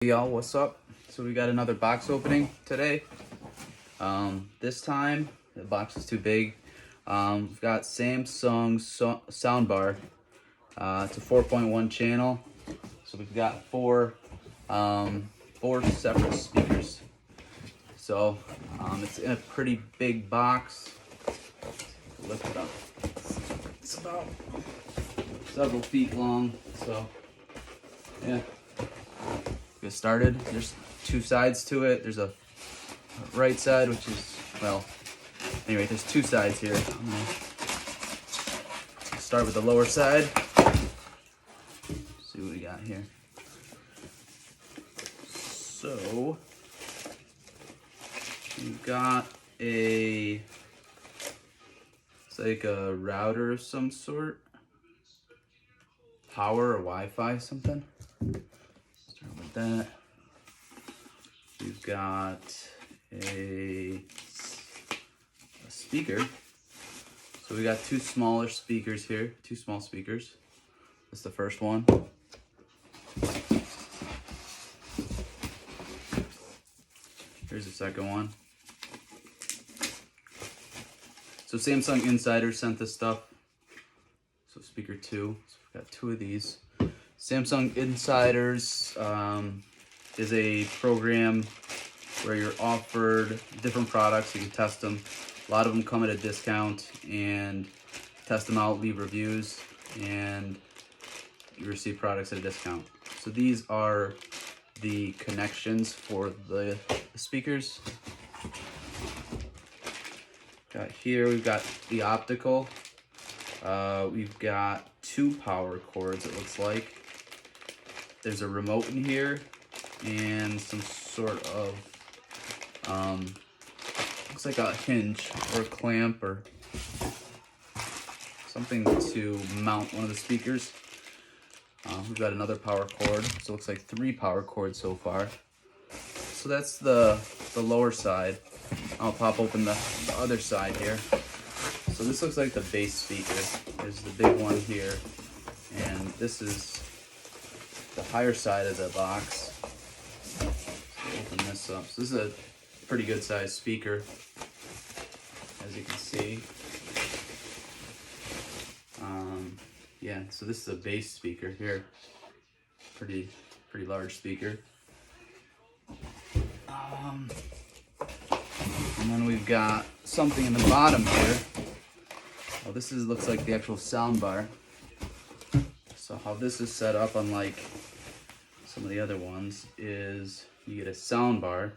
Hey y'all, what's up? So we got another box opening today. This time the box is too big. We've got Samsung Soundbar. It's a 4.1 channel. So we've got four separate speakers. So it's in a pretty big box. Lift it up. It's about several feet long. So yeah. Get started. There's two sides to it. There's a right side, which is, well, anyway, there's two sides here. I'm gonna start with the lower side. See what we got here. So we've got it's like a router of some sort, power or Wi-Fi something. Start with that. We've got a speaker. So we got two smaller speakers here, two small speakers. That's the first one. Here's the second one. So Samsung Insider sent this stuff. So speaker two. So we've got two of these. Samsung Insiders is a program where you're offered different products. You can test them. A lot of them come at a discount, and test them out, leave reviews, and you receive products at a discount. So these are the connections for the speakers. Got here, we've got the optical. We've got two power cords, it looks like. There's a remote in here and some sort of looks like a hinge or a clamp or something to mount one of the speakers. We've got another power cord, so it looks like three power cords so far. So that's the lower side. I'll pop open the other side here. So this looks like the bass speaker. There's the big one here, and this is the higher side of the box. So open this up. So this is a pretty good sized speaker, as you can see. Yeah, so this is a bass speaker here. Pretty large speaker. And then we've got something in the bottom here. Oh, this looks like the actual sound bar. So how this is set up, unlike some of the other ones, is you get a sound bar,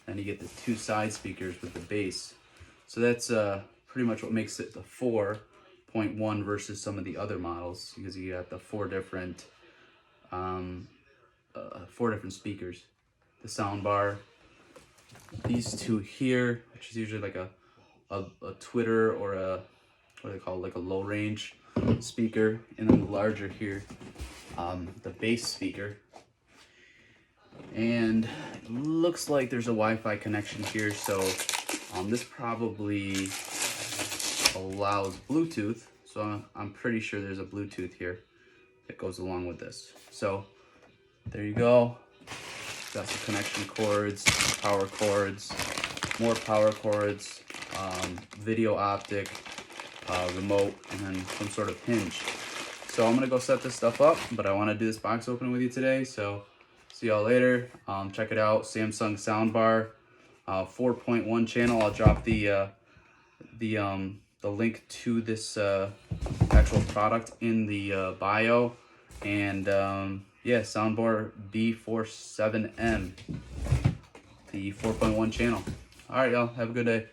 and you get the two side speakers with the bass. So that's pretty much what makes it the 4.1 versus some of the other models, because you got the four different speakers. The sound bar, these two here, which is usually like a Twitter or a, what do they call it, like a low range speaker, and then the larger here, the bass speaker. And it looks like there's a Wi-Fi connection here, so this probably allows Bluetooth. So I'm pretty sure there's a Bluetooth here that goes along with this. So there you go. Got some connection cords, power cords, more power cords, video optic, remote, and then some sort of hinge. So I'm gonna go set this stuff up, but I want to do this box opening with you today. So see y'all later. Check it out, Samsung Soundbar, 4.1 channel. I'll drop the link to this actual product in the bio. And yeah, Soundbar B47M, the 4.1 channel. All right, y'all, have a good day.